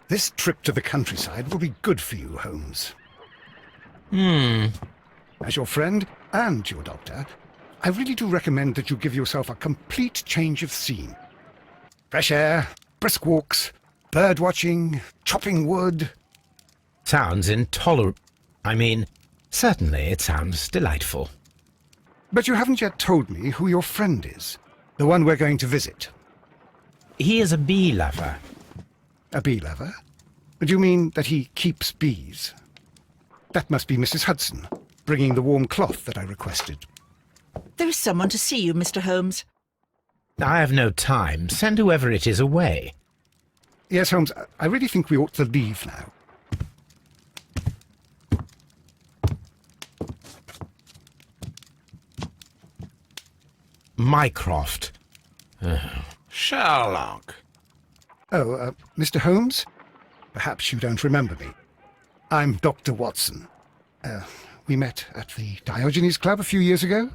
This trip to the countryside will be good for you, Holmes. As your friend and your doctor, I really do recommend that you give yourself a complete change of scene. Fresh air, brisk walks, bird watching, chopping wood. Sounds intolerable. I mean, certainly it sounds delightful. But you haven't yet told me who your friend is, the one we're going to visit. He is a bee lover. A bee lover? Do you mean that he keeps bees? That must be Mrs. Hudson, bringing the warm cloth that I requested. There is someone to see you, Mr. Holmes. I have no time. Send whoever it is away. Yes, Holmes, I really think we ought to leave now. Mycroft. Sherlock. Oh, Mr. Holmes? Perhaps you don't remember me. I'm Dr. Watson. We met at the Diogenes Club a few years ago.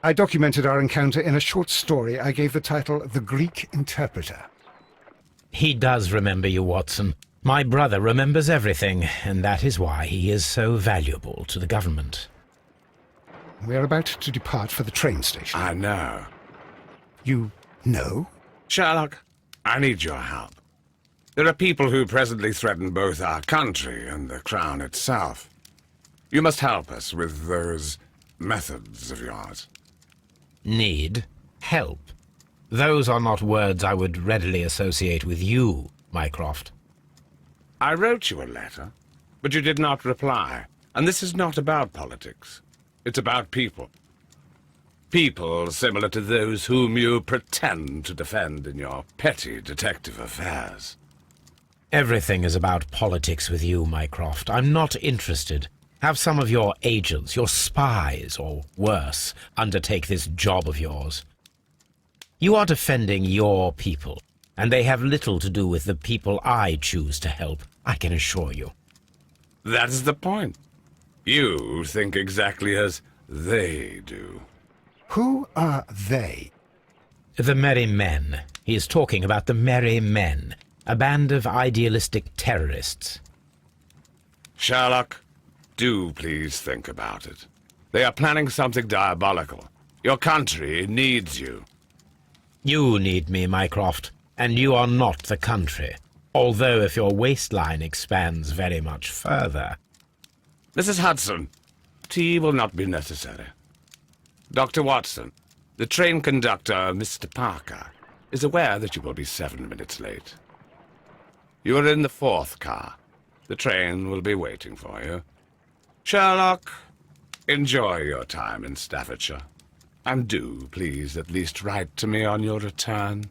I documented our encounter in a short story I gave the title The Greek Interpreter. He does remember you, Watson. My brother remembers everything, and that is why he is so valuable to the government. We're about to depart for the train station. I know. You know? Sherlock, I need your help. There are people who presently threaten both our country and the Crown itself. You must help us with those methods of yours. Need? Help? Those are not words I would readily associate with you, Mycroft. I wrote you a letter, but you did not reply. And this is not about politics. It's about people. People similar to those whom you pretend to defend in your petty detective affairs. Everything is about politics with you, Mycroft. I'm not interested. Have some of your agents, your spies, or worse, undertake this job of yours. You are defending your people, and they have little to do with the people I choose to help, I can assure you. That is the point. You think exactly as they do. Who are they? The Merry Men. He is talking about the Merry Men, a band of idealistic terrorists. Sherlock, do please think about it. They are planning something diabolical. Your country needs you. You need me, Mycroft, and you are not the country, although if your waistline expands very much further. Mrs. Hudson, tea will not be necessary. Dr. Watson, the train conductor, Mr. Parker, is aware that you will be 7 minutes late. You are in the 4th car. The train will be waiting for you. Sherlock, enjoy your time in Staffordshire. And do, please, at least write to me on your return.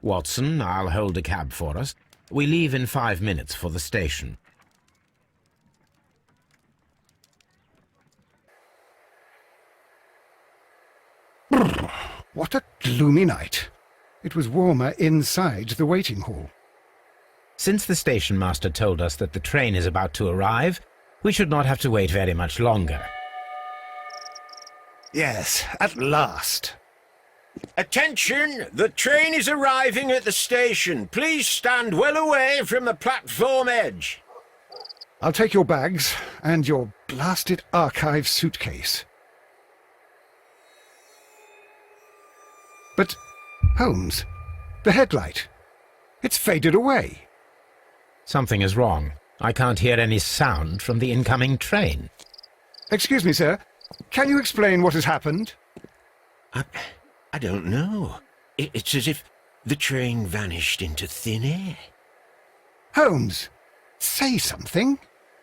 Watson, I'll hold a cab for us. We leave in 5 minutes for the station. What a gloomy night. It was warmer inside the waiting hall. Since the station master told us that the train is about to arrive, we should not have to wait very much longer. Yes, at last. Attention! The train is arriving at the station. Please stand well away from the platform edge. I'll take your bags and your blasted archive suitcase. But, Holmes, the headlight. It's faded away. Something is wrong. I can't hear any sound from the incoming train. Excuse me, sir. Can you explain what has happened? I don't know. It's as if the train vanished into thin air. Holmes, say something.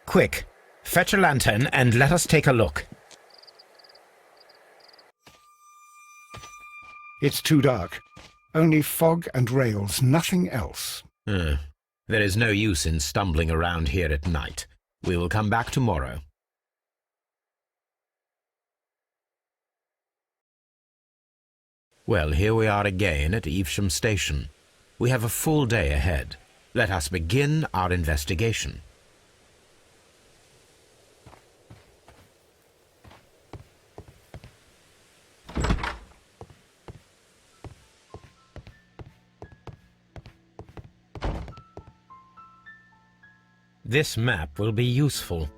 Quick, fetch a lantern and let us take a look. It's too dark. Only fog and rails, nothing else. There is no use in stumbling around here at night. We will come back tomorrow. Well, here we are again at Evesham Station. We have a full day ahead. Let us begin our investigation. This map will be useful.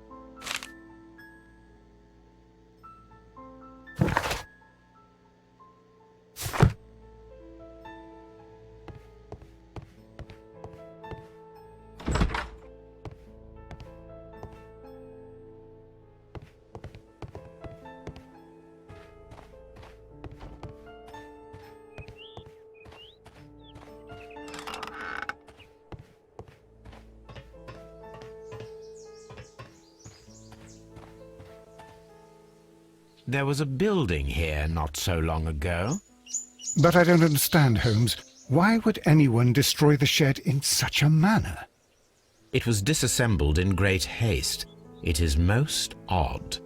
There was a building here not so long ago. But I don't understand, Holmes. Why would anyone destroy the shed in such a manner? It was disassembled in great haste. It is most odd.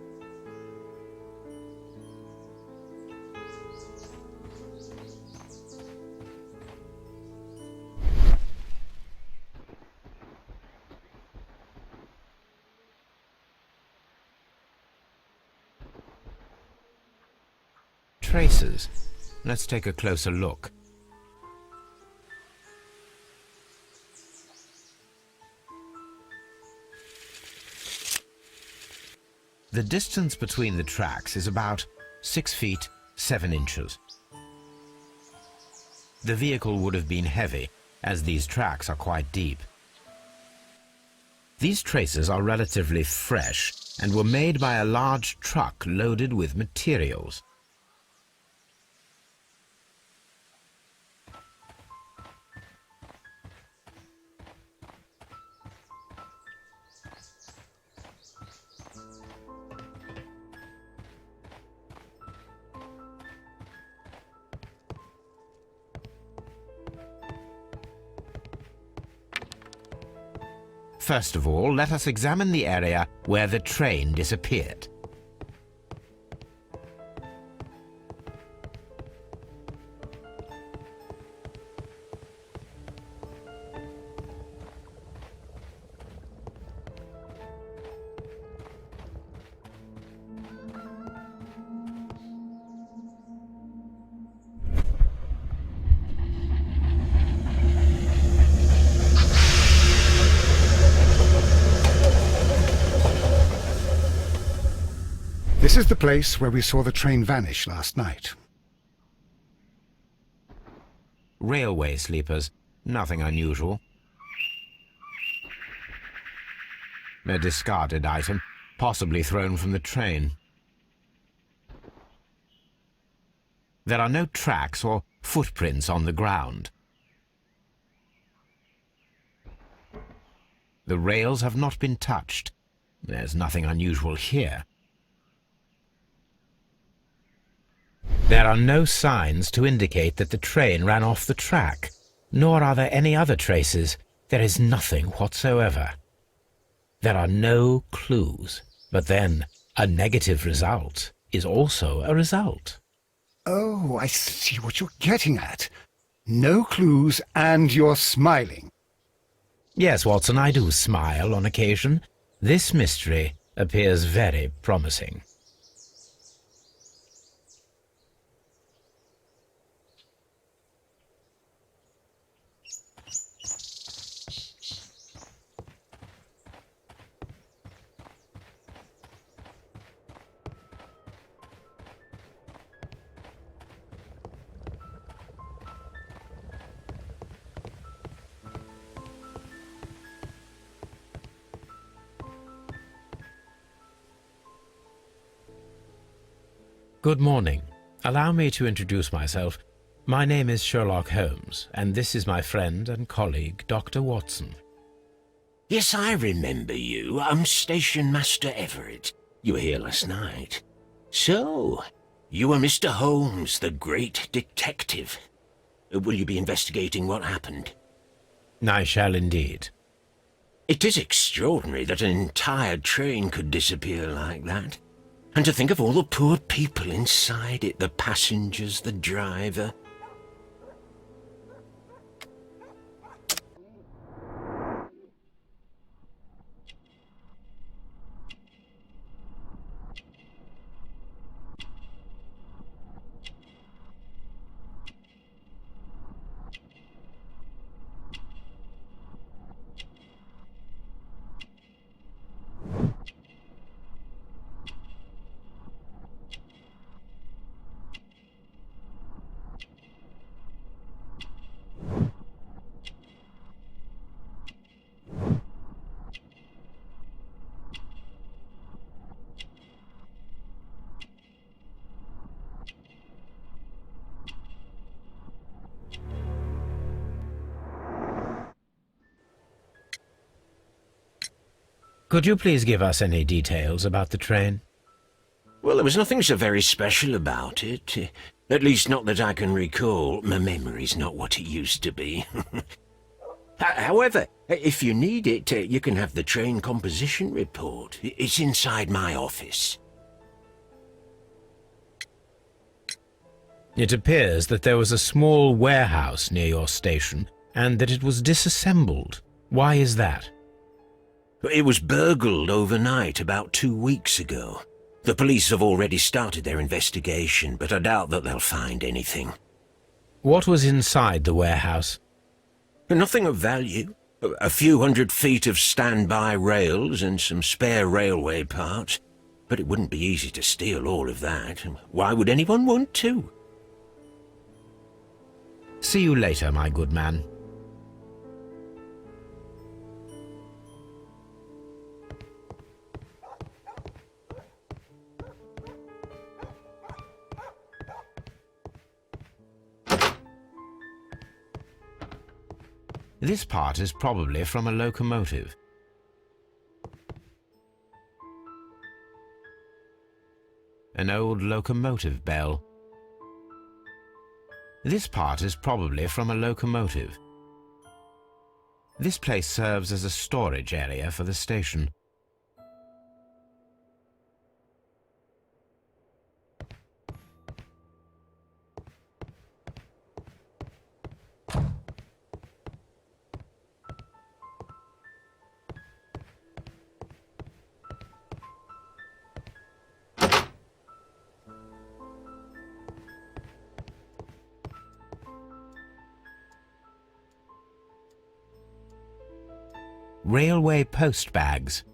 Traces. Let's take a closer look. The distance between the tracks is about 6 feet 7 inches. The vehicle would have been heavy, as these tracks are quite deep. These traces are relatively fresh and were made by a large truck loaded with materials. First of all, let us examine the area where the train disappeared. This is the place where we saw the train vanish last night. Railway sleepers, nothing unusual. A discarded item, possibly thrown from the train. There are no tracks or footprints on the ground. The rails have not been touched. There's nothing unusual here. There are no signs to indicate that the train ran off the track, nor are there any other traces. There is nothing whatsoever. There are no clues, but then a negative result is also a result. Oh, I see what you're getting at. No clues and you're smiling. Yes, Watson, I do smile on occasion. This mystery appears very promising. Good morning. Allow me to introduce myself. My name is Sherlock Holmes, and this is my friend and colleague, Dr. Watson. Yes, I remember you. I'm Station Master Everett. You were here last night. So, you are Mr. Holmes, the great detective. Will you be investigating what happened? I shall indeed. It is extraordinary that an entire train could disappear like that. And to think of all the poor people inside it, the passengers, the driver. Could you please give us any details about the train? Well, there was nothing so very special about it. At least not that I can recall. My memory's not what it used to be. However, if you need it, you can have the train composition report. It's inside my office. It appears that there was a small warehouse near your station and that it was disassembled. Why is that? It was burgled overnight about 2 weeks ago. The police have already started their investigation, but I doubt that they'll find anything. What was inside the warehouse? Nothing of value. A few 100 feet of standby rails and some spare railway parts. But it wouldn't be easy to steal all of that. Why would anyone want to? See you later, my good man. This part is probably from a locomotive. An old locomotive bell. This part is probably from a locomotive. This place serves as a storage area for the station. Railway post bags.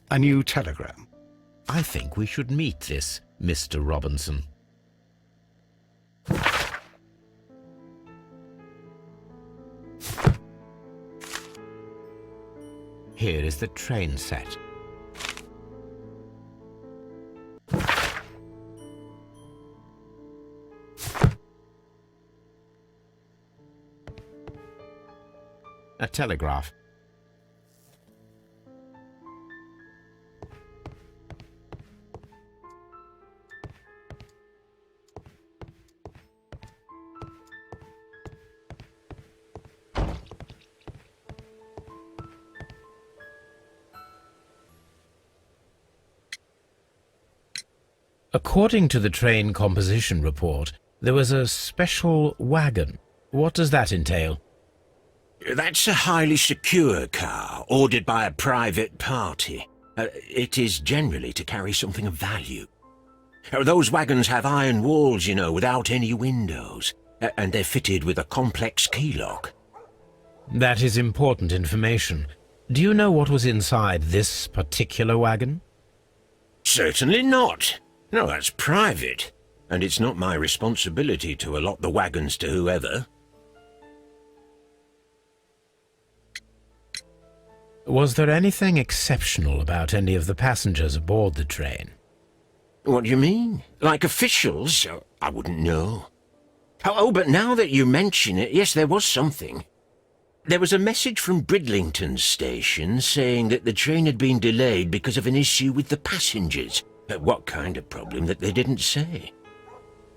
A new telegram. I think we should meet this Mr. Robinson. Here is the train set. A telegraph. According to the train composition report, there was a special wagon. What does that entail? That's a highly secure car, ordered by a private party. It is generally to carry something of value. Those wagons have iron walls, you know, without any windows, and they're fitted with a complex key lock. That is important information. Do you know what was inside this particular wagon? Certainly not. No, that's private, and it's not my responsibility to allot the wagons to whoever. Was there anything exceptional about any of the passengers aboard the train? What do you mean? Like officials? I wouldn't know. Oh, but now that you mention it, yes, there was something. There was a message from Bridlington station saying that the train had been delayed because of an issue with the passengers. What kind of problem that they didn't say?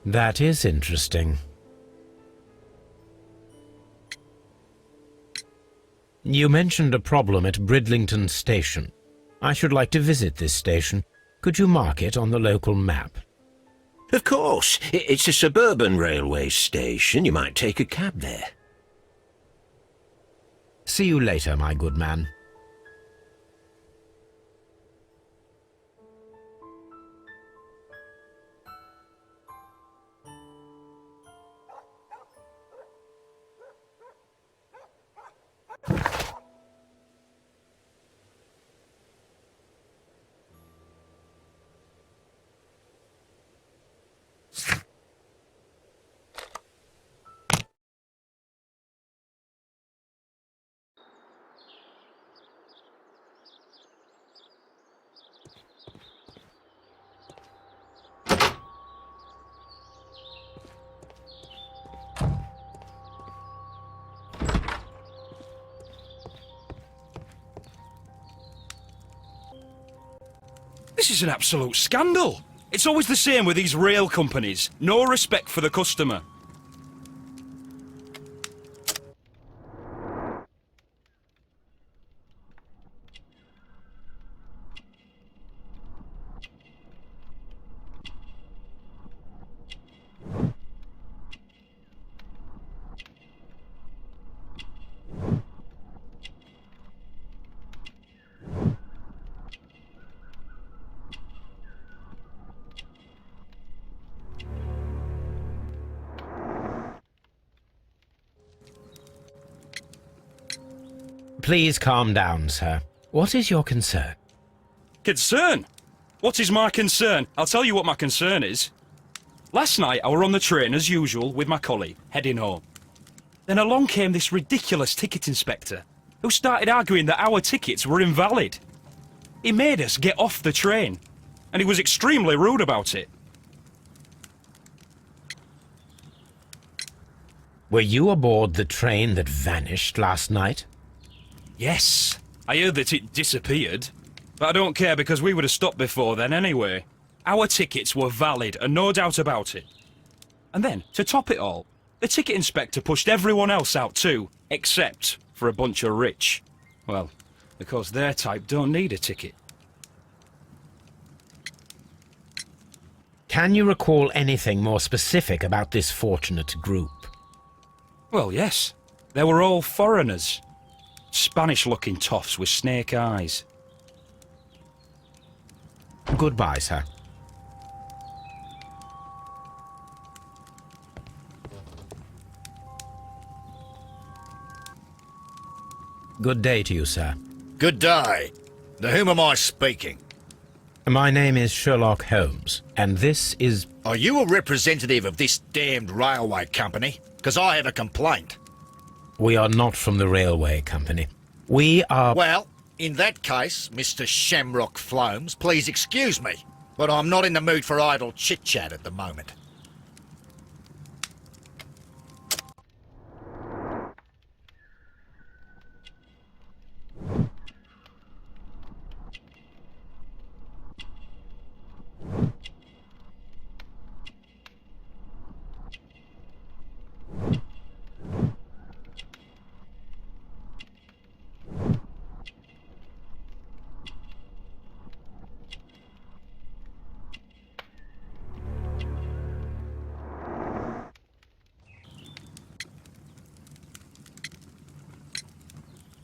That is interesting. You mentioned a problem at Bridlington station. I should like to visit this station. Could you mark it on the local map? Of course. It's a suburban railway station. You might take a cab there. See you later, my good man. This is an absolute scandal. It's always the same with these rail companies. No respect for the customer. Please calm down, sir. What is your concern? Concern? What is my concern? I'll tell you what my concern is. Last night I were on the train as usual with my colleague, heading home. Then along came this ridiculous ticket inspector, who started arguing that our tickets were invalid. He made us get off the train, and he was extremely rude about it. Were you aboard the train that vanished last night? Yes, I heard that it disappeared. But I don't care because we would have stopped before then anyway. Our tickets were valid and no doubt about it. And then, to top it all, the ticket inspector pushed everyone else out too, except for a bunch of rich. Well, because their type don't need a ticket. Can you recall anything more specific about this fortunate group? Well, yes. They were all foreigners. Spanish-looking toffs with snake eyes. Goodbye, sir. Good day to you, sir. Good day. To whom am I speaking? My name is Sherlock Holmes, and this is... Are you a representative of this damned railway company? Because I have a complaint. We are not from the railway company. We are... Well, in that case, Mr. Shamrock Holmes, please excuse me, but I'm not in the mood for idle chit-chat at the moment.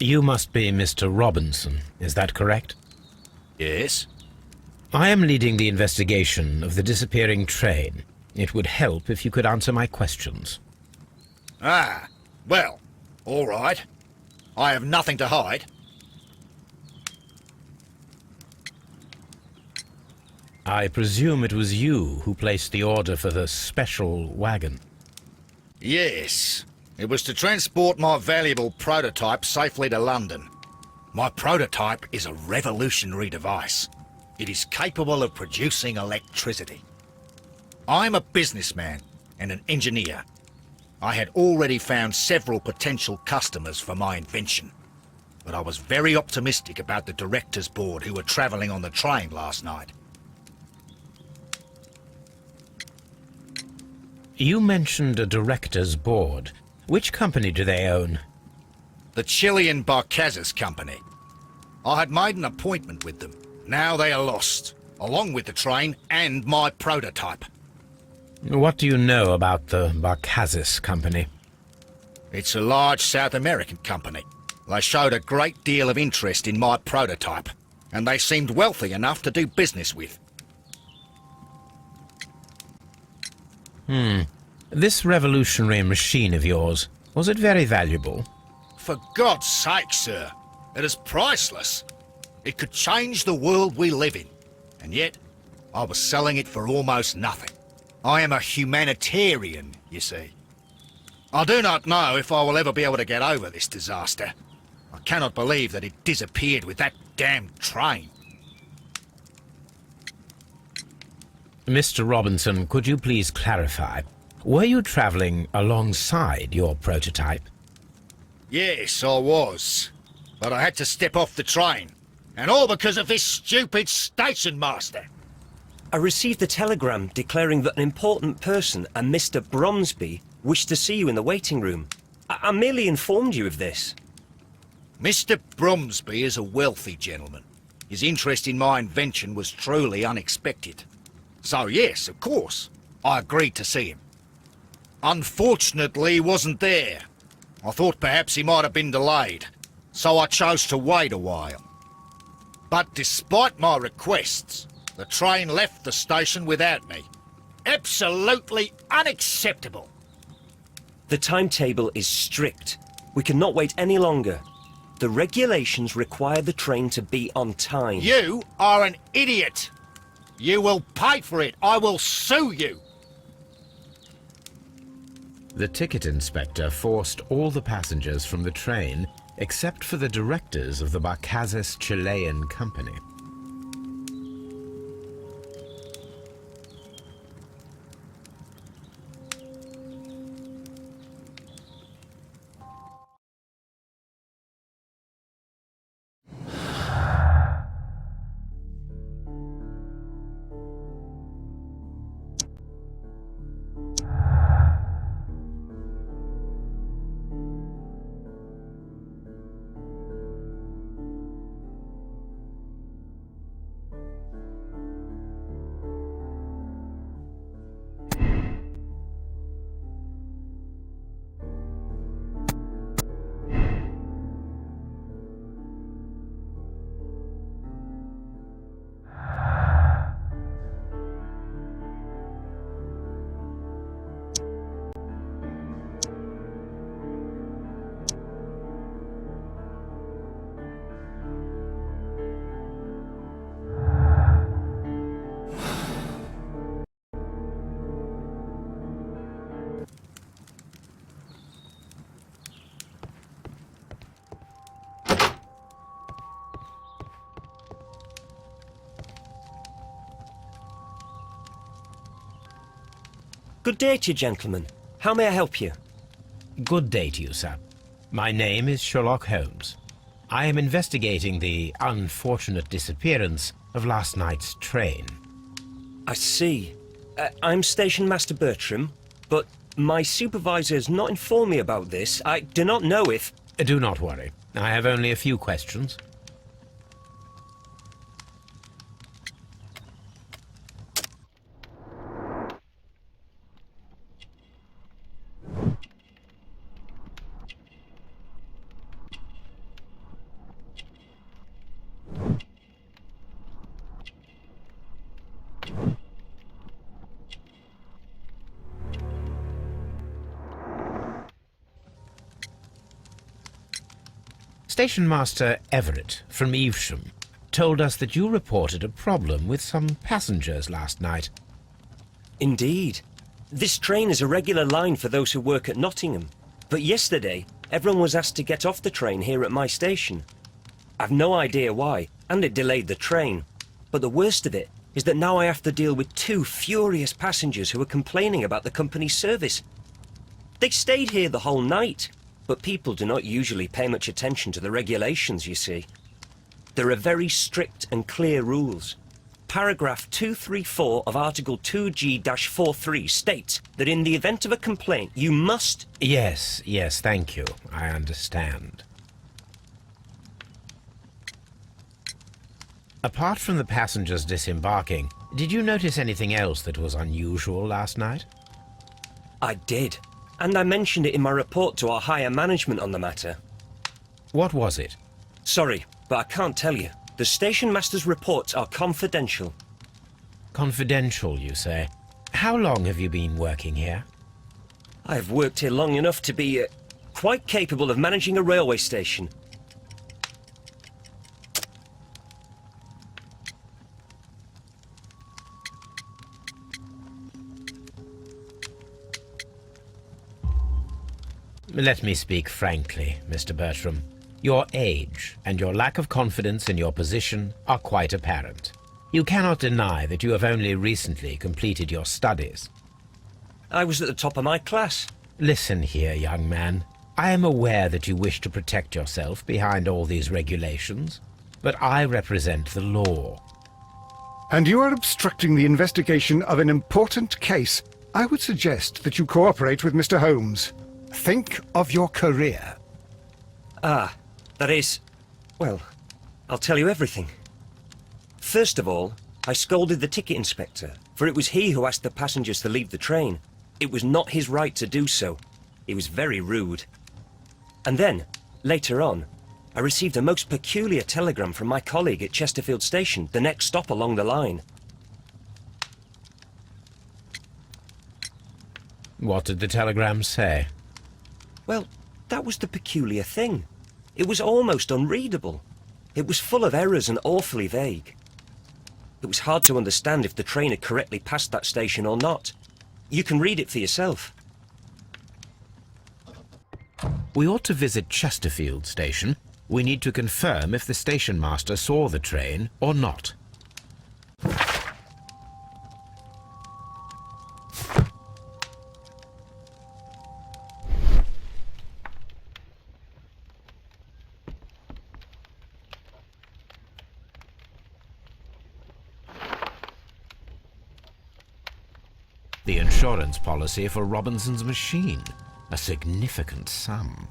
You must be Mr. Robinson, is that correct? Yes? I am leading the investigation of the disappearing train. It would help if you could answer my questions. Ah, well, all right. I have nothing to hide. I presume it was you who placed the order for the special wagon. Yes. It was to transport my valuable prototype safely to London. My prototype is a revolutionary device. It is capable of producing electricity. I'm a businessman and an engineer. I had already found several potential customers for my invention, but I was very optimistic about the directors' board who were travelling on the train last night. You mentioned a director's board. Which company do they own? The Chilean Barcazes Company. I had made an appointment with them. Now they are lost, along with the train and my prototype. What do you know about the Barcazes Company? It's a large South American company. They showed a great deal of interest in my prototype, and they seemed wealthy enough to do business with. This revolutionary machine of yours, was it very valuable? For God's sake, sir, it is priceless. It could change the world we live in, and yet I was selling it for almost nothing. I am a humanitarian, you see. I do not know if I will ever be able to get over this disaster. I cannot believe that it disappeared with that damned train. Mr. Robinson, could you please clarify? Were you travelling alongside your prototype? Yes, I was. But I had to step off the train. And all because of this stupid station master. I received a telegram declaring that an important person, a Mr. Bromsby, wished to see you in the waiting room. I merely informed you of this. Mr. Bromsby is a wealthy gentleman. His interest in my invention was truly unexpected. So yes, of course, I agreed to see him. Unfortunately, he wasn't there. I thought perhaps he might have been delayed, so I chose to wait a while. But despite my requests, the train left the station without me. Absolutely unacceptable. The timetable is strict. We cannot wait any longer. The regulations require the train to be on time. You are an idiot. You will pay for it. I will sue you. The ticket inspector forced all the passengers from the train except for the directors of the Barcazes Chilean Company. Good day to you, gentlemen. How may I help you? Good day to you, sir. My name is Sherlock Holmes. I am investigating the unfortunate disappearance of last night's train. I see. I'm Station Master Bertram, but my supervisor has not informed me about this. I do not know if... Do not worry. I have only a few questions. Station Master Everett from Evesham told us that you reported a problem with some passengers last night. Indeed. This train is a regular line for those who work at Nottingham. But yesterday, everyone was asked to get off the train here at my station. I've no idea why, and it delayed the train. But the worst of it is that now I have to deal with two furious passengers who are complaining about the company's service. They stayed here the whole night. But people do not usually pay much attention to the regulations, you see. There are very strict and clear rules. Paragraph 234 of Article 2G-43 states that in the event of a complaint, you must... Yes, thank you. I understand. Apart from the passengers disembarking, did you notice anything else that was unusual last night? I did. And I mentioned it in my report to our higher management on the matter. What was it? Sorry, but I can't tell you. The station master's reports are confidential. Confidential, you say? How long have you been working here? I have worked here long enough to be quite capable of managing a railway station. Let me speak frankly, Mr. Bertram. Your age and your lack of confidence in your position are quite apparent. You cannot deny that you have only recently completed your studies. I was at the top of my class. Listen here, young man. I am aware that you wish to protect yourself behind all these regulations. but I represent the law. And you are obstructing the investigation of an important case. I would suggest that you cooperate with Mr. Holmes. Think of your career. Ah, that is... well, I'll tell you everything. First of all, I scolded the ticket inspector, for it was he who asked the passengers to leave the train. It was not his right to do so. He was very rude. And then, later on, I received a most peculiar telegram from my colleague at Chesterfield Station, the next stop along the line. What did the telegram say? Well, that was the peculiar thing. It was almost unreadable. It was full of errors and awfully vague. It was hard to understand if the train had correctly passed that station or not. You can read it for yourself. We ought to visit Chesterfield Station. We need to confirm if the station master saw the train or not. The insurance policy for Robinson's machine. A significant sum.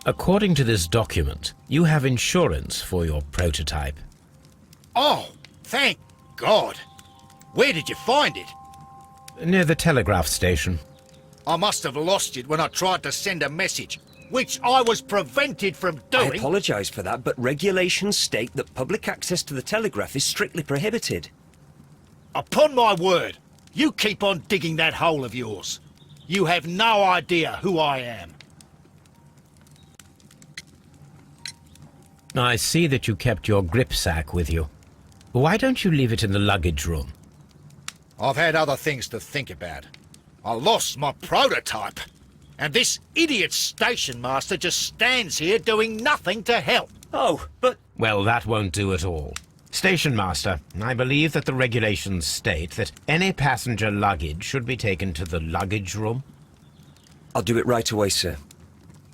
According to this document, you have insurance for your prototype. Oh, thank God. Where did you find it? Near the telegraph station. I must have lost it when I tried to send a message, which I was prevented from I doing. apologise for that, but regulations state that public access to the telegraph is strictly prohibited. Upon my word, you keep on digging that hole of yours. You have no idea who I am. I see that you kept your gripsack with you. Why don't you leave it in the luggage room? I've had other things to think about. I lost my prototype. And this idiot station master just stands here doing nothing to help. Oh, but... Well, that won't do at all. Station master, I believe that the regulations state that any passenger luggage should be taken to the luggage room. I'll do it right away, sir.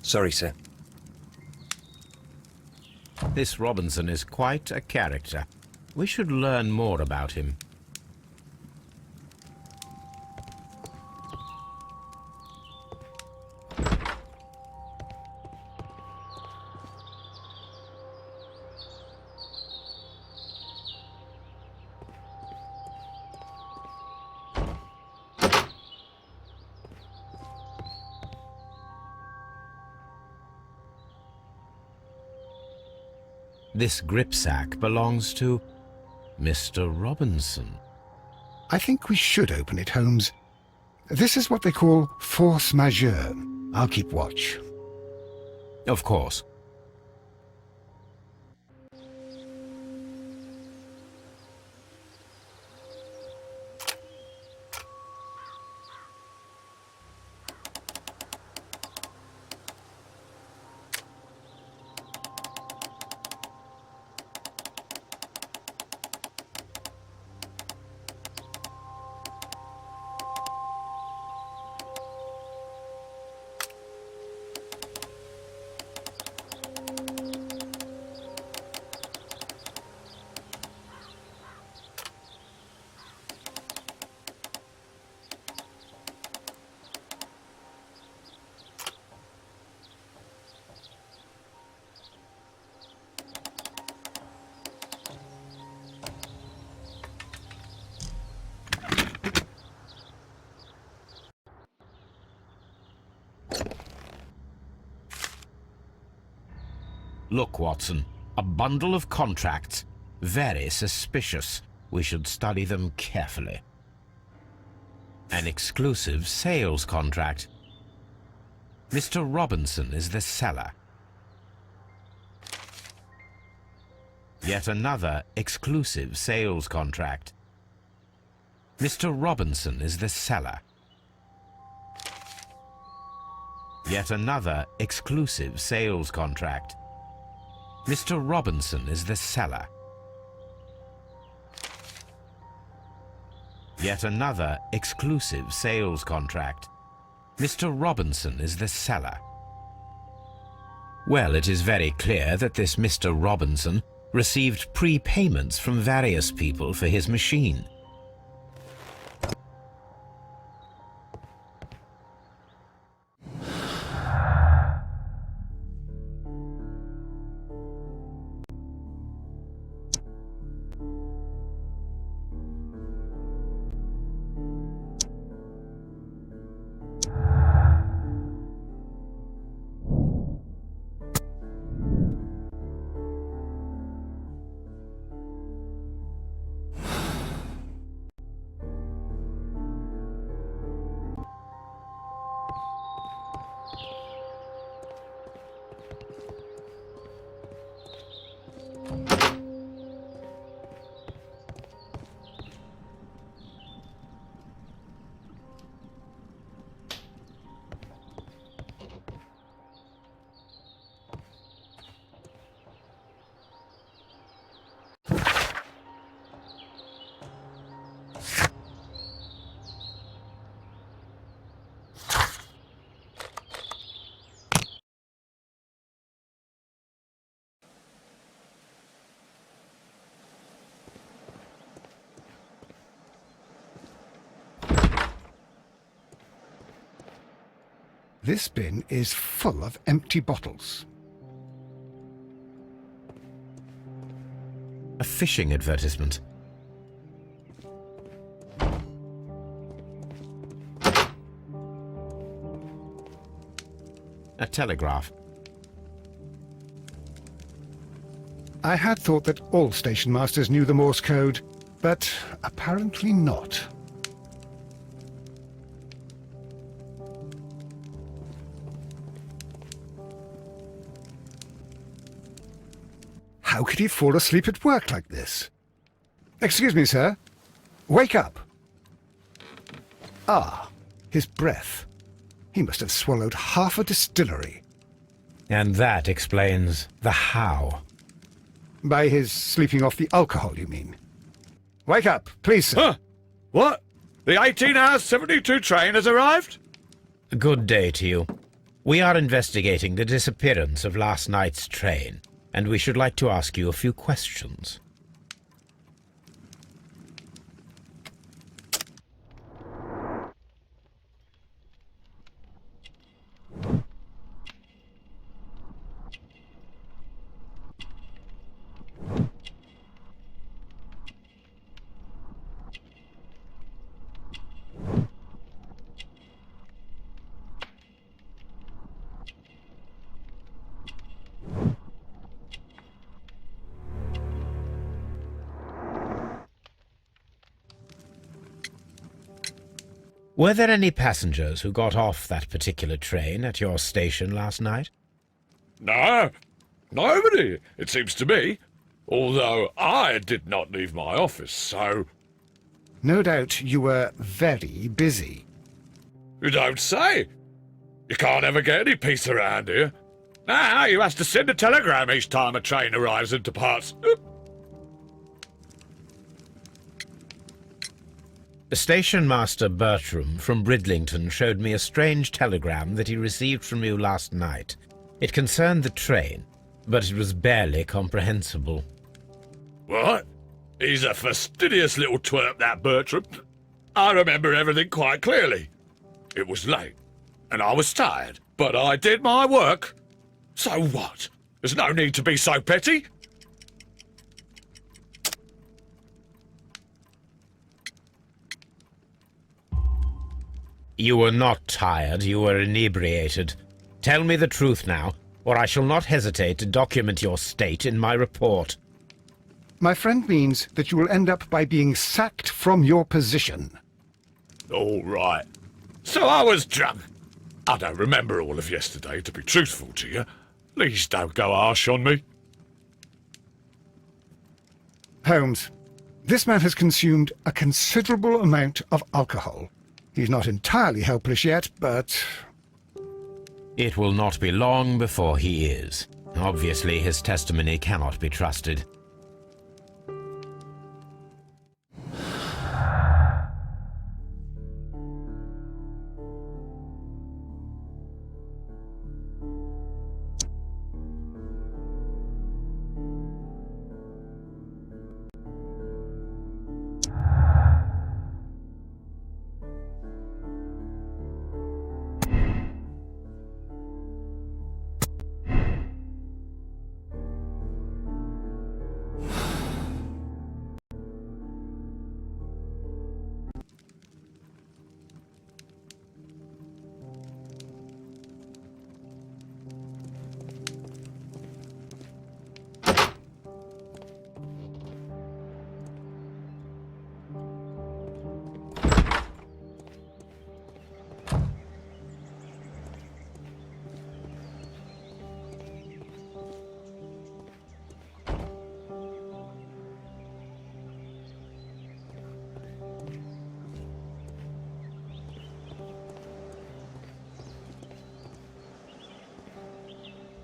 Sorry, sir. This Robinson is quite a character. We should learn more about him. This gripsack belongs to Mr. Robinson. I think we should open it, Holmes. This is what they call force majeure. I'll keep watch. Of course. Look, Watson, a bundle of contracts. Very suspicious. We should study them carefully. An exclusive sales contract. Mr. Robinson is the seller. Yet another exclusive sales contract. Mr. Robinson is the seller. Yet another exclusive sales contract. Mr. Robinson is the seller. Yet another exclusive sales contract. Mr. Robinson is the seller. Well, it is very clear that this Mr. Robinson received prepayments from various people for his machine. This bin is full of empty bottles. A fishing advertisement. A telegraph. I had thought that all station masters knew the Morse code, but apparently not. How could he fall asleep at work like this? Excuse me, sir. Wake up. Ah, his breath. He must have swallowed half a distillery. And that explains the how. By his sleeping off the alcohol, you mean? Wake up, please, sir. Huh? What? The 18-hour 72 train has arrived? Good day to you. We are investigating the disappearance of last night's train, and we should like to ask you a few questions. Were there any passengers who got off that particular train at your station last night? No, nobody, it seems to me. Although I did not leave my office, so... No doubt you were very busy. You don't say. You can't ever get any peace around here. Now you have to send a telegram each time a train arrives and departs. Station Master Bertram from Bridlington showed me a strange telegram that he received from you last night. It concerned the train, but it was barely comprehensible. What? He's a fastidious little twerp, that Bertram. I remember everything quite clearly. It was late, and I was tired, but I did my work. So what? There's no need to be so petty. You were not tired, you were inebriated. Tell me the truth now, or I shall not hesitate to document your state in my report. My friend means that you will end up by being sacked from your position. All right. So I was drunk. I don't remember all of yesterday, to be truthful to you. Please don't go harsh on me. Holmes, this man has consumed a considerable amount of alcohol. He's not entirely helpless yet, but... It will not be long before he is. Obviously, his testimony cannot be trusted.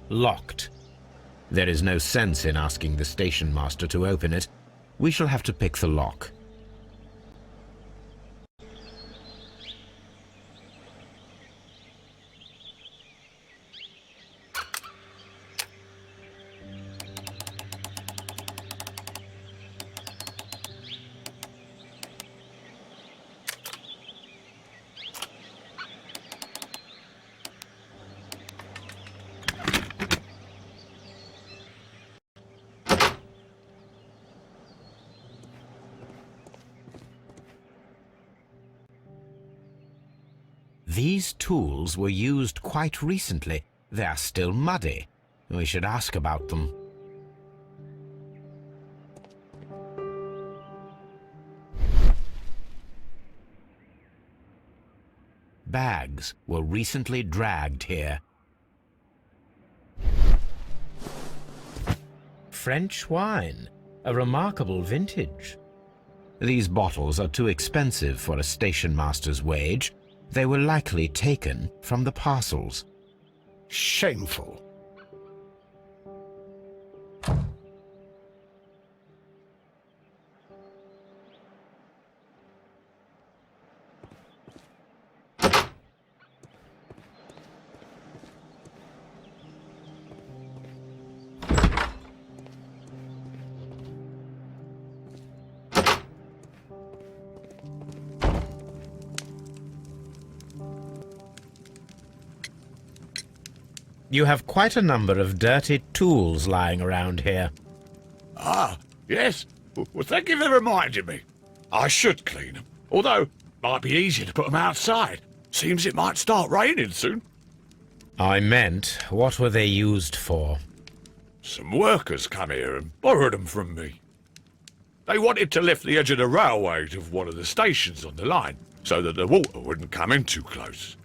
Locked. There is no sense in asking the station master to open it. We shall have to pick the lock. These tools were used quite recently. They are still muddy. We should ask about them. Bags were recently dragged here. French wine, a remarkable vintage. These bottles are too expensive for a station master's wage. They were likely taken from the parcels. Shameful. You have quite a number of dirty tools lying around here. Ah, yes. Well, thank you for reminding me. I should clean them. Although, might be easier to put them outside. Seems it might start raining soon. I meant, what were they used for? Some workers come here and borrowed them from me. They wanted to lift the edge of the railway to one of the stations on the line, so that the water wouldn't come in too close.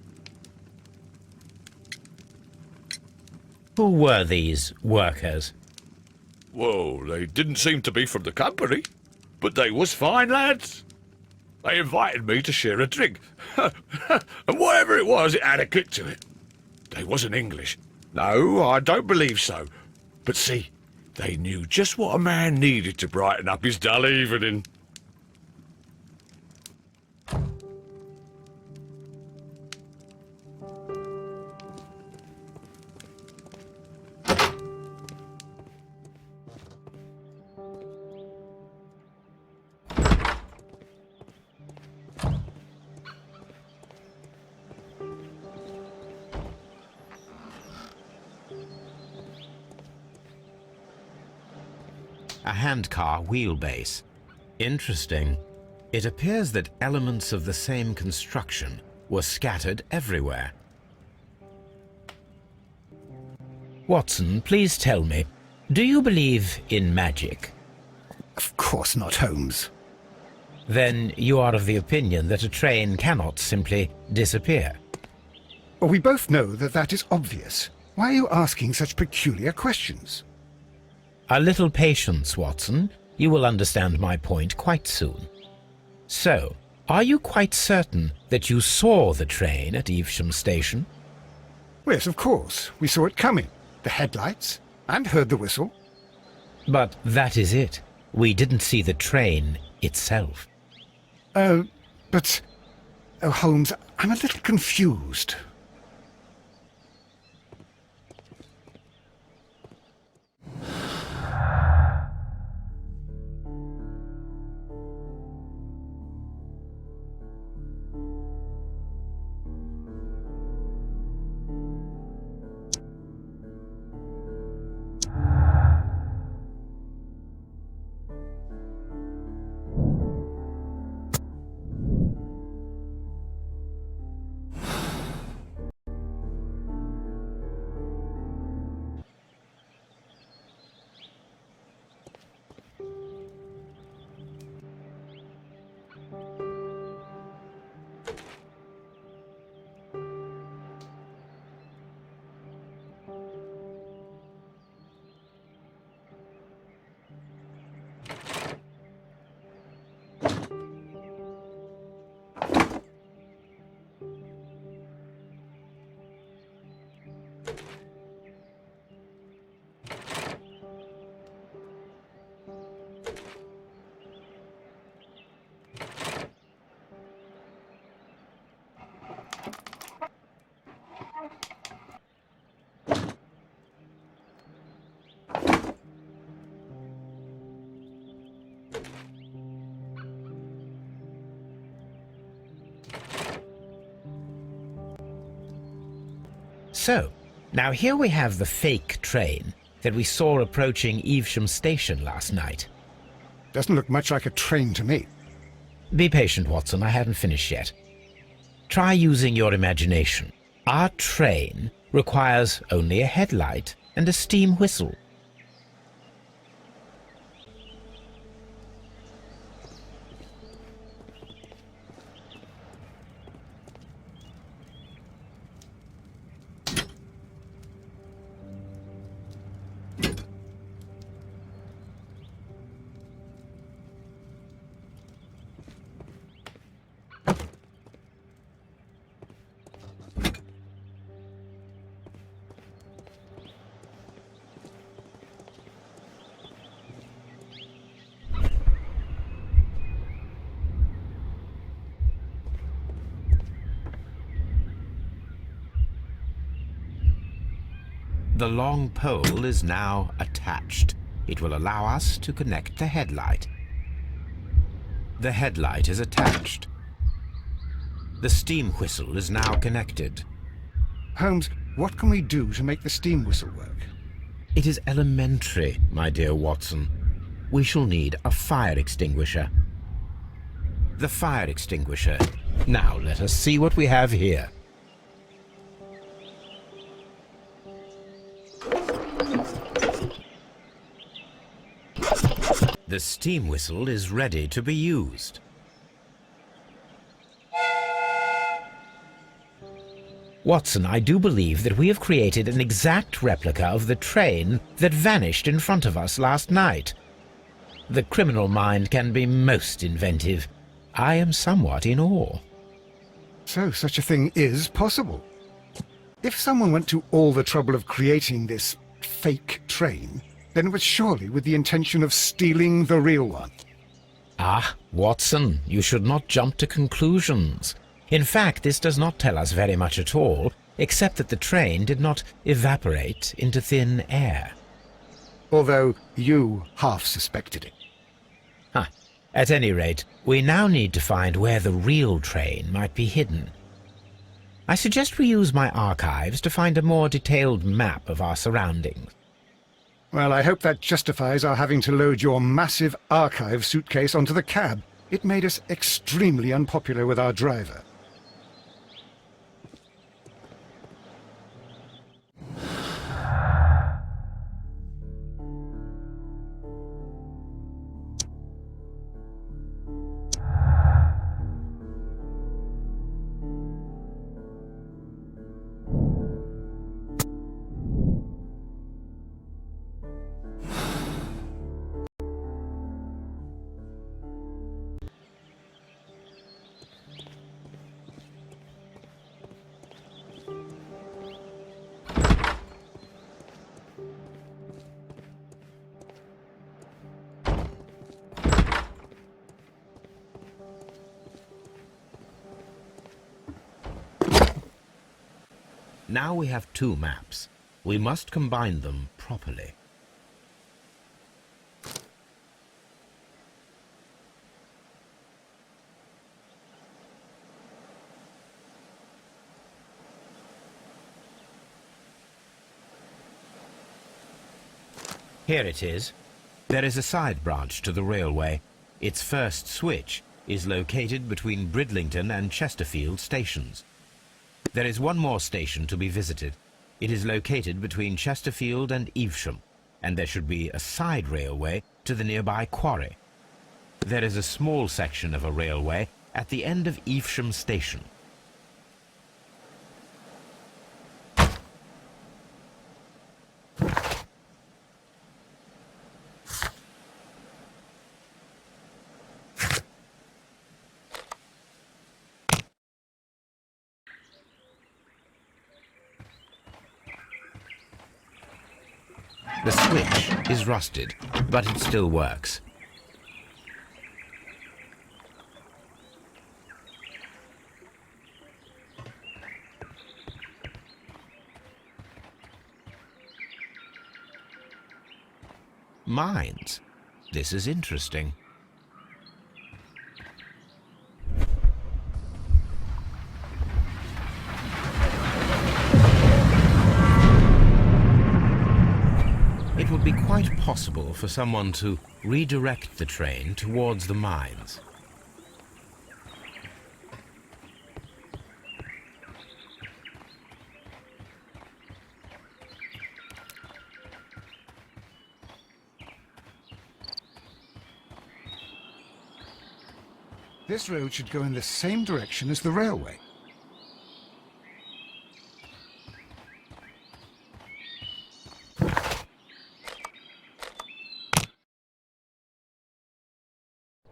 Who were these workers? Well, they didn't seem to be from the company, but they was fine lads. They invited me to share a drink, and whatever it was, it had a kick to it. They wasn't English. No, I don't believe so. But see, they knew just what a man needed to brighten up his dull evening. A handcar wheelbase. Interesting. It appears that elements of the same construction were scattered everywhere. Watson, please tell me, do you believe in magic? Of course not, Holmes. Then you are of the opinion that a train cannot simply disappear. Well, we both know that that is obvious. Why are you asking such peculiar questions? A little patience, Watson. You will understand my point quite soon. So, are you quite certain that you saw the train at Evesham Station? Well, yes, of course. We saw it coming. The headlights, And heard the whistle. But that is it. We didn't see the train itself. But... Oh, Holmes, I'm a little confused. So, now here we have the fake train that we saw approaching Evesham Station last night. Doesn't look much like a train to me. Be patient, Watson, I haven't finished yet. Try using your imagination. Our train requires only a headlight and a steam whistle. The long pole is now attached. It will allow us to connect the headlight. The headlight is attached. The steam whistle is now connected. Holmes, what can we do to make the steam whistle work? It is elementary, my dear Watson. We shall need a fire extinguisher. The fire extinguisher. Now let us see what we have here. The steam whistle is ready to be used. Watson, I do believe that we have created an exact replica of the train that vanished in front of us last night. The criminal mind can be most inventive. I am somewhat in awe. So such a thing is possible. If someone went to all the trouble of creating this fake train, then it was surely with the intention of stealing the real one. Ah, Watson, you should not jump to conclusions. In fact, this does not tell us very much at all, except that the train did not evaporate into thin air. Although you half suspected it. At any rate, we now need to find where the real train might be hidden. I suggest we use my archives to find a more detailed map of our surroundings. Well, I hope that justifies our having to load your massive archive suitcase onto the cab. It made us extremely unpopular with our driver. Now we have two maps. We must combine them properly. Here it is. There is a side branch to the railway. Its first switch is located between Bridlington and Chesterfield stations. There is one more station to be visited. It is located between Chesterfield and Evesham, and there should be a side railway to the nearby quarry. There is a small section of a railway at the end of Evesham station. The switch is rusted, but it still works. Mines. This is interesting. It would be quite possible for someone to redirect the train towards the mines. This road should go in the same direction as the railway.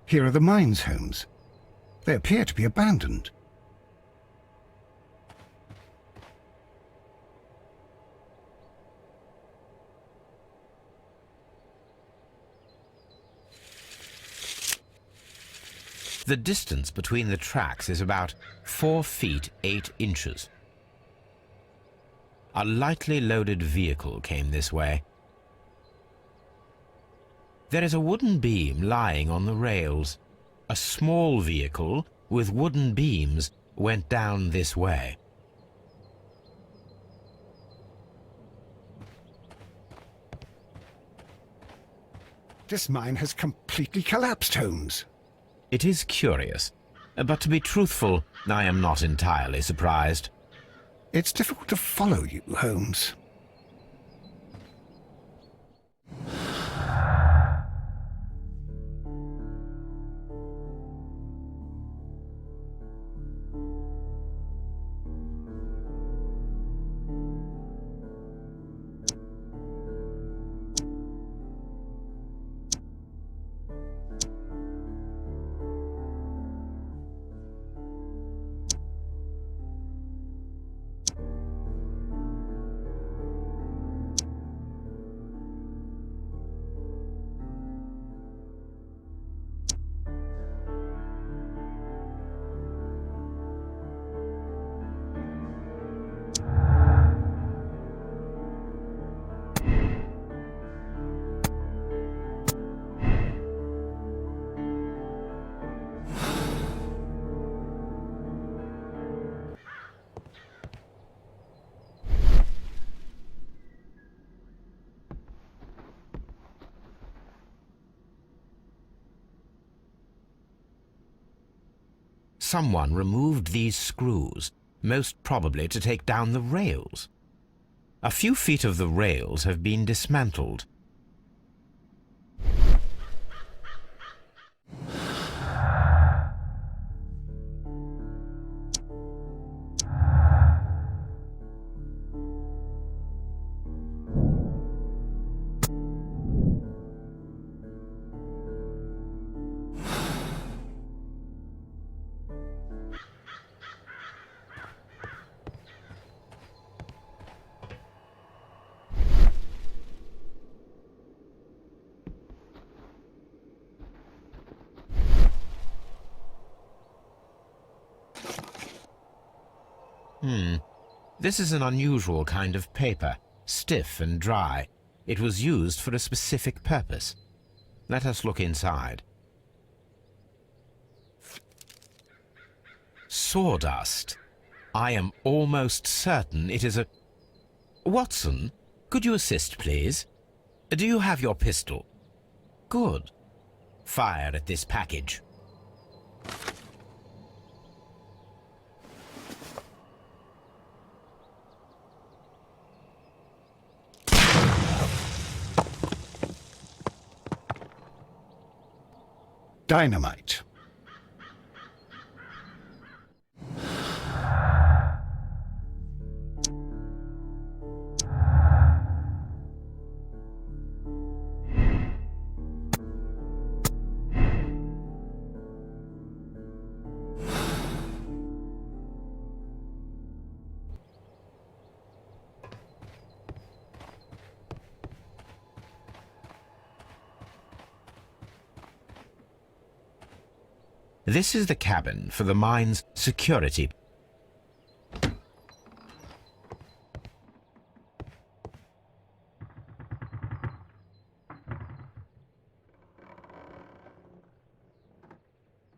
Here are the mines homes. They appear to be abandoned. The distance between the tracks is about 4 feet 8 inches. A lightly loaded vehicle came this way. There is a wooden beam lying on the rails. A small vehicle with wooden beams went down this way. This mine has completely collapsed, Holmes. It is curious, but to be truthful, I am not entirely surprised. It's difficult to follow you, Holmes. Someone removed these screws, most probably to take down the rails. A few feet of the rails have been dismantled. This is an unusual kind of paper, stiff and dry. It was used for a specific purpose. Let us look inside. Sawdust. I am almost certain it is a... Watson, could you assist, please? Do you have your pistol? Good. Fire at this package. Dynamite. This is the cabin for the mine's security.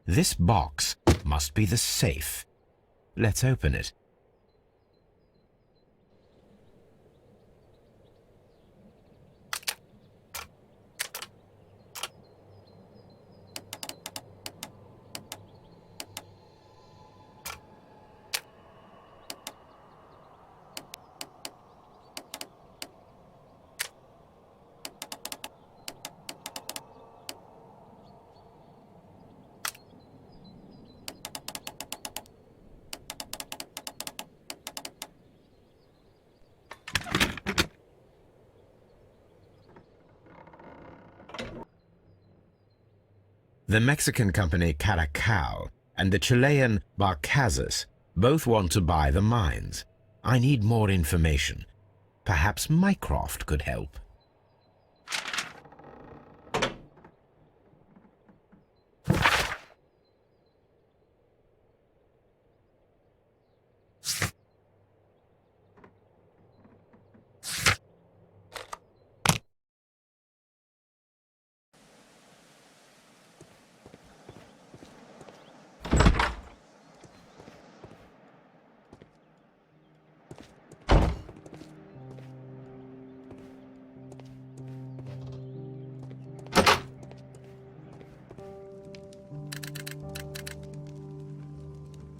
This box must be the safe. Let's open it. The Mexican company Caracal and the Chilean Barcazas both want to buy the mines. I need more information. Perhaps Mycroft could help.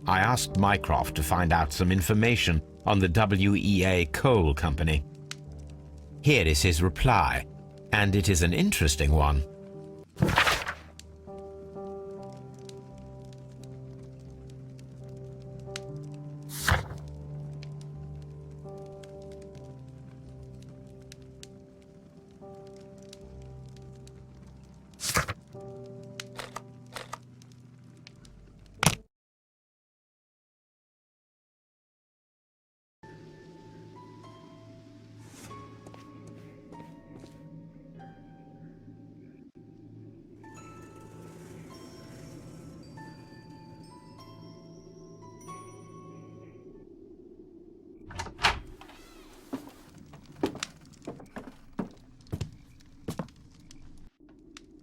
I asked Mycroft to find out some information on the WEA Coal Company. Here is his reply, and it is an interesting one.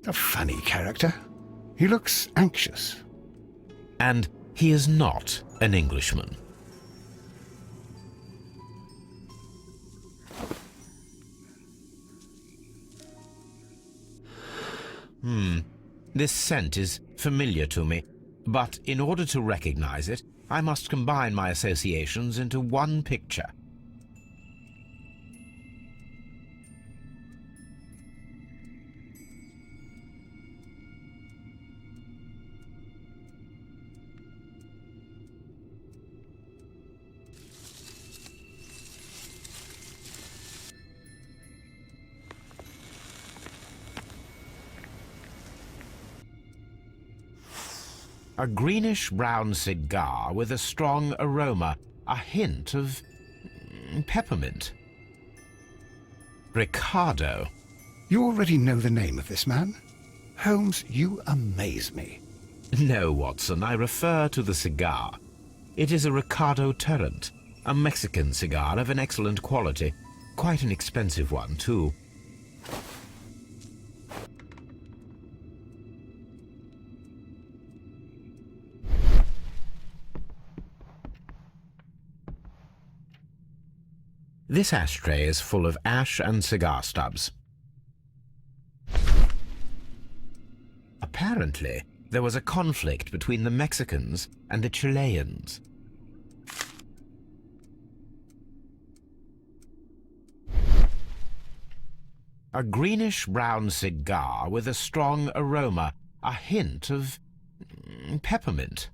A funny character. He looks anxious. And he is not an Englishman. This scent is familiar to me, but in order to recognize it, I must combine my associations into one picture. A greenish-brown cigar with a strong aroma, a hint of peppermint. Ricardo. You already know the name of this man? Holmes, you amaze me. No, Watson, I refer to the cigar. It is a Ricardo Tarrant. A Mexican cigar of an excellent quality. Quite an expensive one, too. This ashtray is full of ash and cigar stubs. Apparently, there was a conflict between the Mexicans and the Chileans. A greenish-brown cigar with a strong aroma, a hint of peppermint.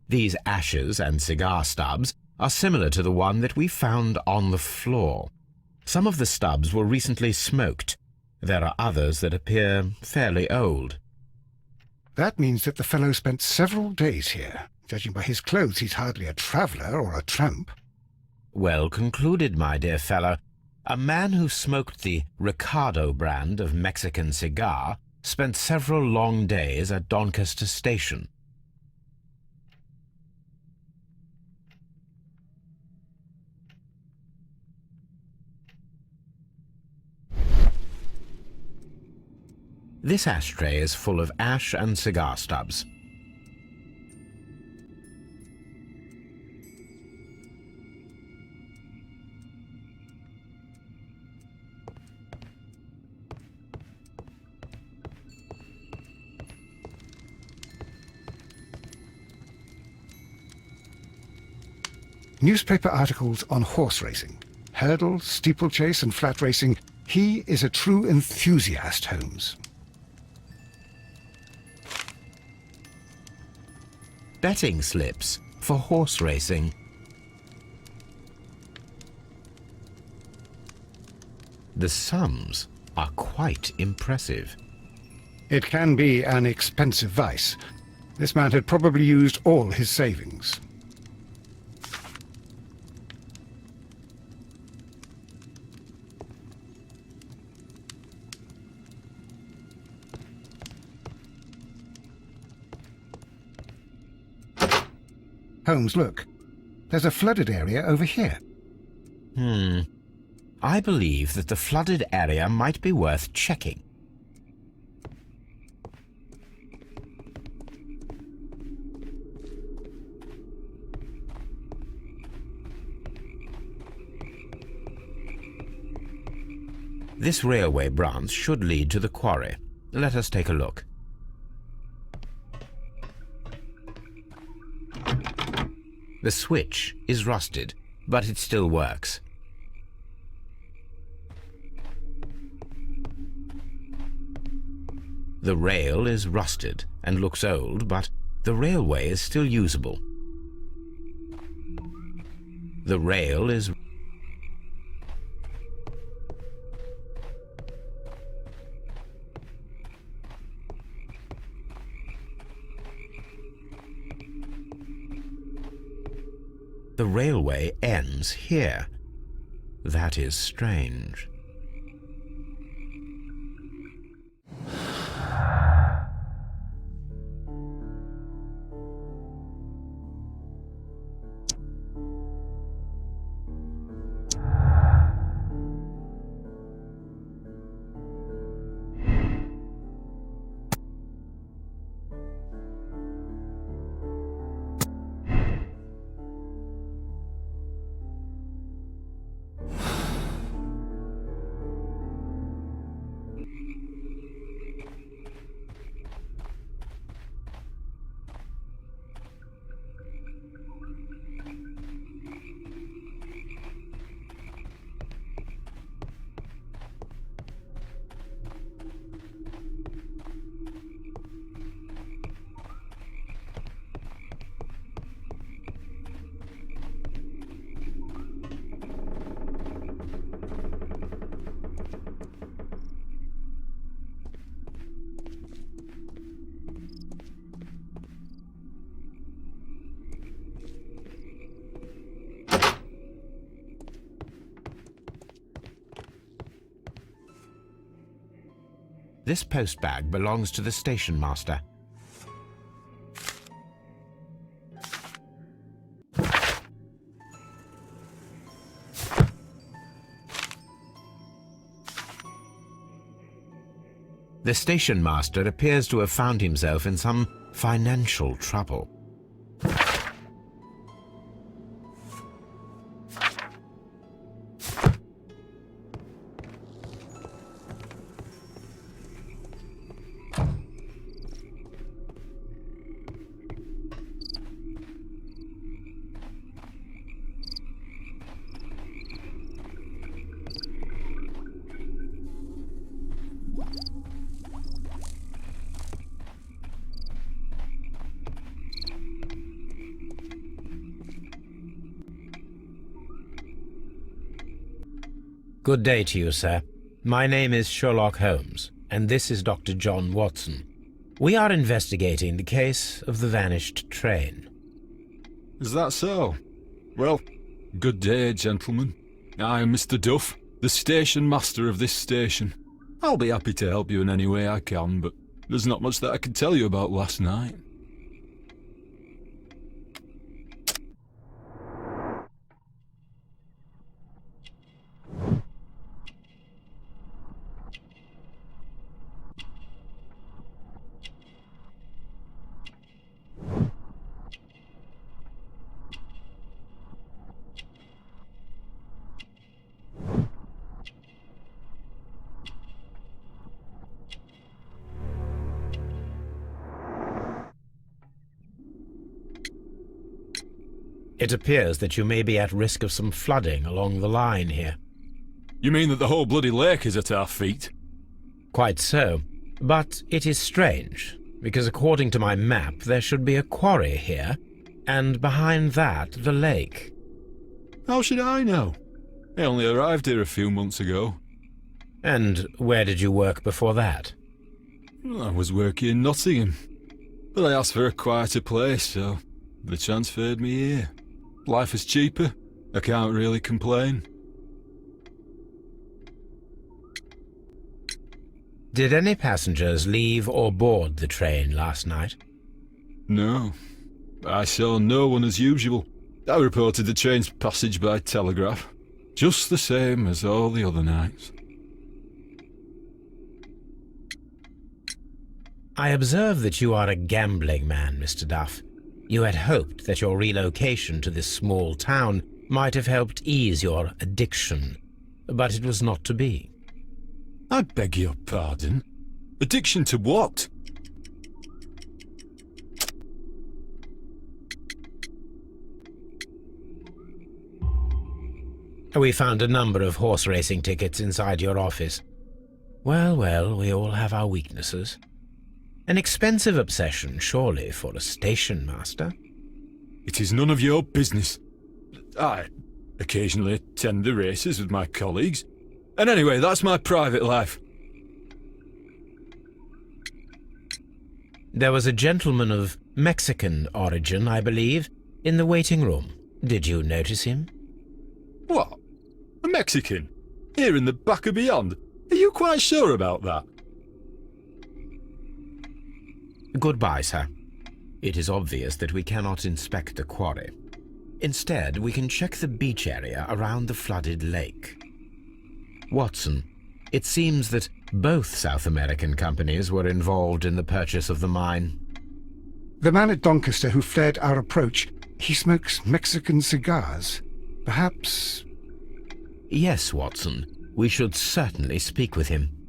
These ashes and cigar stubs are similar to the one that we found on the floor. Some of the stubs were recently smoked. There are others that appear fairly old. That means that the fellow spent several days here. Judging by his clothes, he's hardly a traveller or a tramp. Well concluded, my dear fellow. A man who smoked the Ricardo brand of Mexican cigar spent several long days at Doncaster Station. This ashtray is full of ash and cigar stubs. Newspaper articles on horse racing. Hurdle, steeplechase and flat racing. He is a true enthusiast, Holmes. Betting slips for horse racing. The sums are quite impressive. It can be an expensive vice. This man had probably used all his savings. Holmes, look. There's a flooded area over here. I believe that the flooded area might be worth checking. This railway branch should lead to the quarry. Let us take a look. The switch is rusted, but it still works. The rail is rusted and looks old, but the railway is still usable. The rail is... The railway ends here. That is strange. This post bag belongs to the station master. The station master appears to have found himself in some financial trouble. Good day to you, sir. My name is Sherlock Holmes, and this is Dr. John Watson. We are investigating the case of the vanished train. Is that so? Well, good day, gentlemen. I am Mr. Duff, the station master of this station. I'll be happy to help you in any way I can, but there's not much that I can tell you about last night. It appears that you may be at risk of some flooding along the line here. You mean that the whole bloody lake is at our feet? Quite so. But it is strange, because according to my map there should be a quarry here, and behind that the lake. How should I know? I only arrived here a few months ago. And where did you work before that? I was working in Nottingham, but I asked for a quieter place, so they transferred me here. Life is cheaper. I can't really complain. Did any passengers leave or board the train last night? No. I saw no one as usual. I reported the train's passage by telegraph, just the same as all the other nights. I observe that you are a gambling man, Mr. Duff. You had hoped that your relocation to this small town might have helped ease your addiction, but it was not to be. I beg your pardon? Addiction to what? We found a number of horse racing tickets inside your office. Well, well, we all have our weaknesses. An expensive obsession, surely, for a station master. It is none of your business. I occasionally attend the races with my colleagues. And anyway, that's my private life. There was a gentleman of Mexican origin, I believe, in the waiting room. Did you notice him? What? A Mexican? Here in the back of beyond? Are you quite sure about that? Goodbye, sir. It is obvious that we cannot inspect the quarry. Instead, we can check the beach area around the flooded lake. Watson, it seems that both South American companies were involved in the purchase of the mine. The man at Doncaster who fled our approach, he smokes Mexican cigars. Perhaps... Yes, Watson. We should certainly speak with him.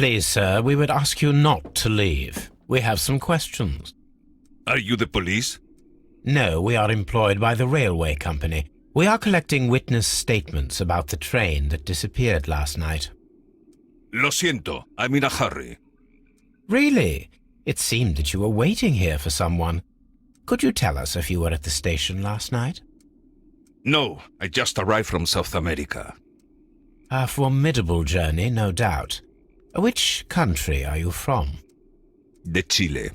Please, sir, we would ask you not to leave. We have some questions. Are you the police? No, we are employed by the railway company. We are collecting witness statements about the train that disappeared last night. Lo siento, I'm in a hurry. Really? It seemed that you were waiting here for someone. Could you tell us if you were at the station last night? No, I just arrived from South America. A formidable journey, no doubt. Which country are you from? De Chile.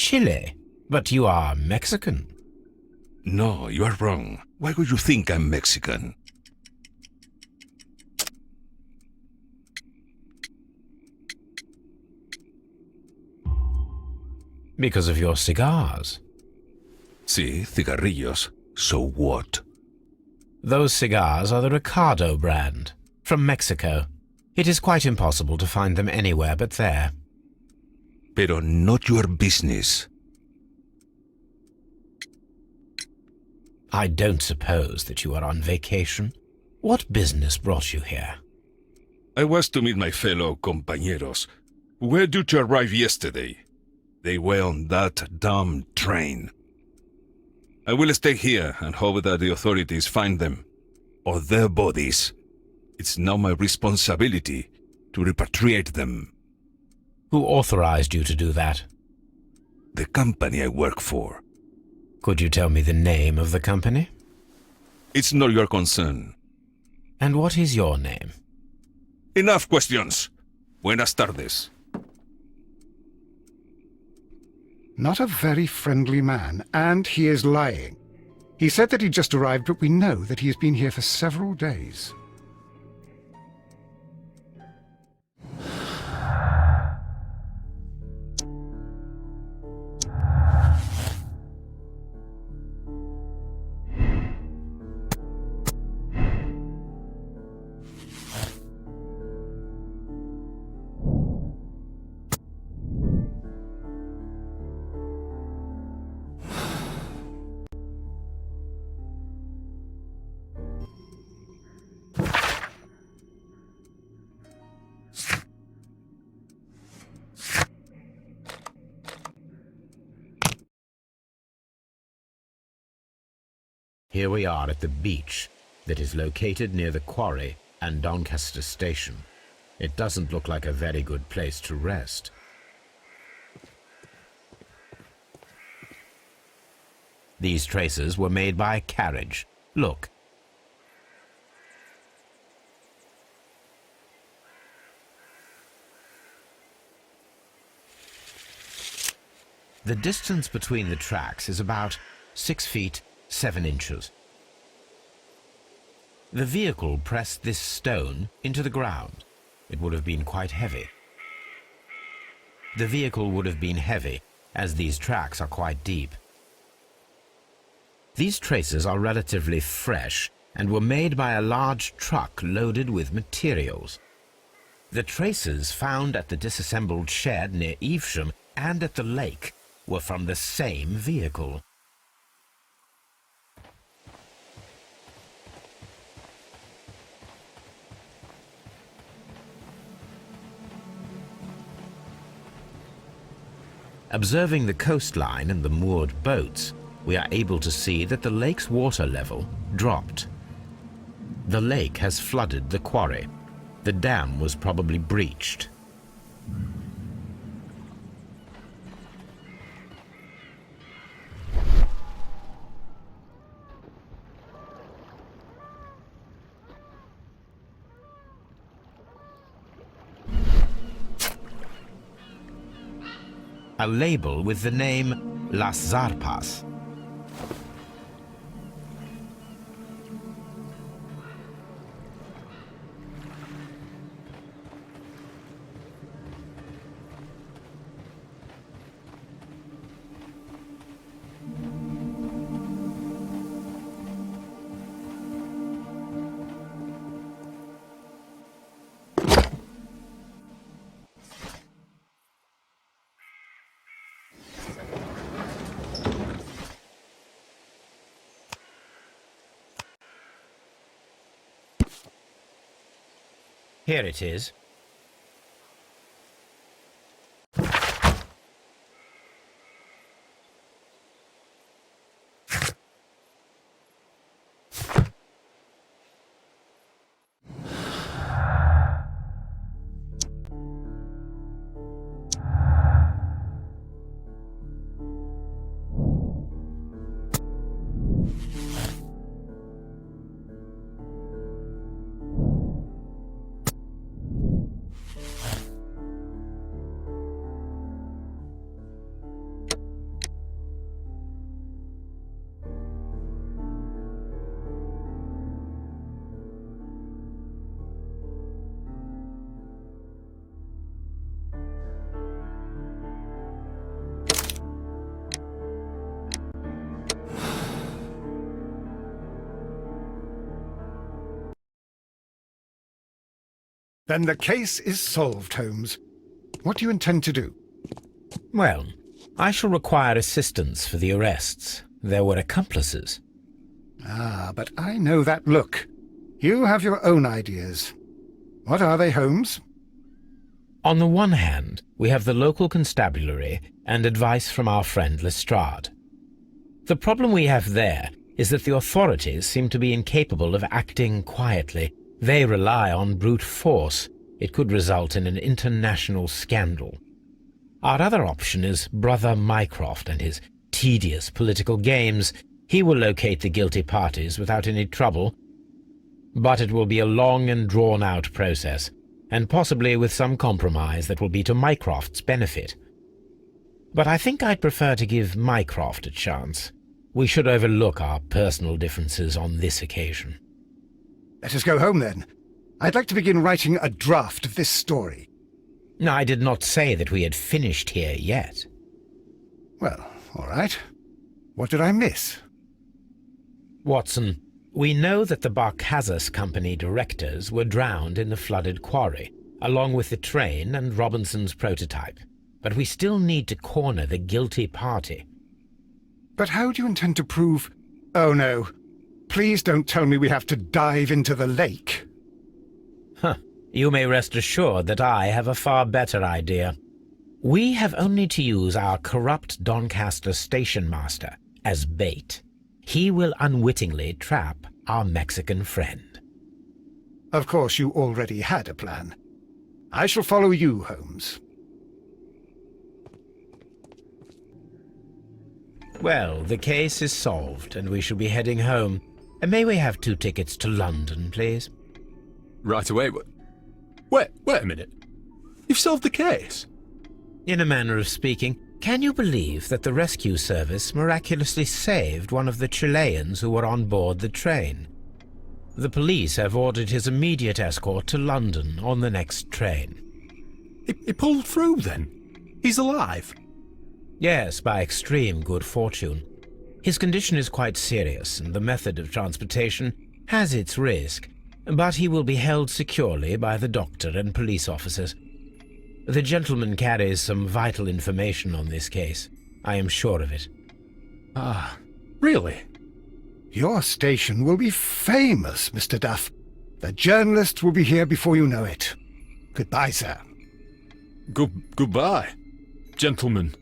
Chile? But you are Mexican. No, you are wrong. Why would you think I'm Mexican? Because of your cigars. Sí, cigarrillos. So what? Those cigars are the Ricardo brand, from Mexico. It is quite impossible to find them anywhere but there. Pero not your business. I don't suppose that you are on vacation. What business brought you here? I was to meet my fellow compañeros, who were due to arrive yesterday. They were on that damn train. I will stay here and hope that the authorities find them, or their bodies. It's now my responsibility to repatriate them. Who authorized you to do that? The company I work for. Could you tell me the name of the company? It's not your concern. And what is your name? Enough questions. Buenas tardes. Not a very friendly man, and he is lying. He said that he just arrived, but we know that he has been here for several days. Here we are at the beach that is located near the quarry and Doncaster station. It doesn't look like a very good place to rest. These traces were made by a carriage. Look. The distance between the tracks is about 6 feet 7 inches. The vehicle pressed this stone into the ground. It would have been quite heavy. The vehicle would have been heavy, as these tracks are quite deep. These traces are relatively fresh and were made by a large truck loaded with materials. The traces found at the disassembled shed near Evesham and at the lake were from the same vehicle. Observing the coastline and the moored boats, we are able to see that the lake's water level dropped. The lake has flooded the quarry. The dam was probably breached. a label with the name Las Zarpas. Here it is. Then the case is solved, Holmes. What do you intend to do? Well, I shall require assistance for the arrests. There were accomplices. Ah, but I know that look. You have your own ideas. What are they, Holmes? On the one hand, we have the local constabulary and advice from our friend Lestrade. The problem we have there is that the authorities seem to be incapable of acting quietly. They rely on brute force. It could result in an international scandal. Our other option is Brother Mycroft and his tedious political games. He will locate the guilty parties without any trouble, but it will be a long and drawn-out process, and possibly with some compromise that will be to Mycroft's benefit. But I think I'd prefer to give Mycroft a chance. We should overlook our personal differences on this occasion. Let us go home, then. I'd like to begin writing a draft of this story. I did not say that we had finished here yet. Well, all right. What did I miss? Watson, we know that the Barkazas Company directors were drowned in the flooded quarry, along with the train and Robinson's prototype. But we still need to corner the guilty party. But how do you intend to prove... Oh, no. Please don't tell me we have to dive into the lake. You may rest assured that I have a far better idea. We have only to use our corrupt Doncaster station master as bait. He will unwittingly trap our Mexican friend. Of course, you already had a plan. I shall follow you, Holmes. Well, the case is solved, and we shall be heading home. May we have 2 tickets to London, please? Right away. Wait a minute. You've solved the case? In a manner of speaking, can you believe that the rescue service miraculously saved one of the Chileans who were on board the train? The police have ordered his immediate escort to London on the next train. He pulled through, then? He's alive? Yes, by extreme good fortune. His condition is quite serious, and the method of transportation has its risk, but he will be held securely by the doctor and police officers. The gentleman carries some vital information on this case. I am sure of it. Ah, really? Your station will be famous, Mr. Duff. The journalists will be here before you know it. Goodbye, sir. Goodbye, gentlemen.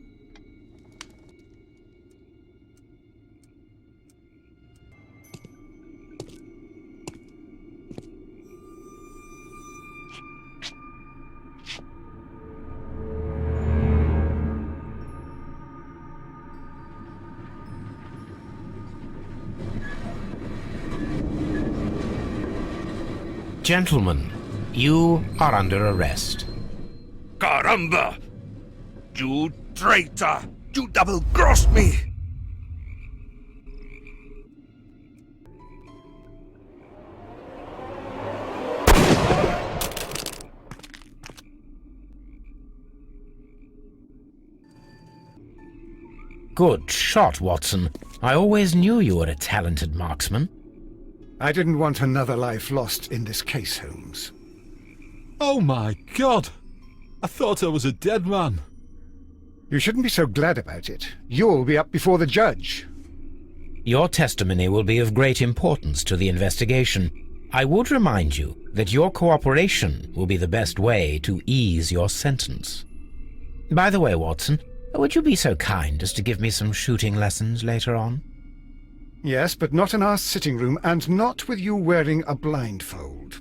Gentlemen, you are under arrest. Caramba! You Traitor! You double-crossed me! Good shot, Watson. I always knew you were a talented marksman. I didn't want another life lost in this case, Holmes. Oh my God! I thought I was a dead man. You shouldn't be so glad about it. You'll be up before the judge. Your testimony will be of great importance to the investigation. I would remind you that your cooperation will be the best way to ease your sentence. By the way, Watson, would you be so kind as to give me some shooting lessons later on? Yes, but not in our sitting room, and not with you wearing a blindfold.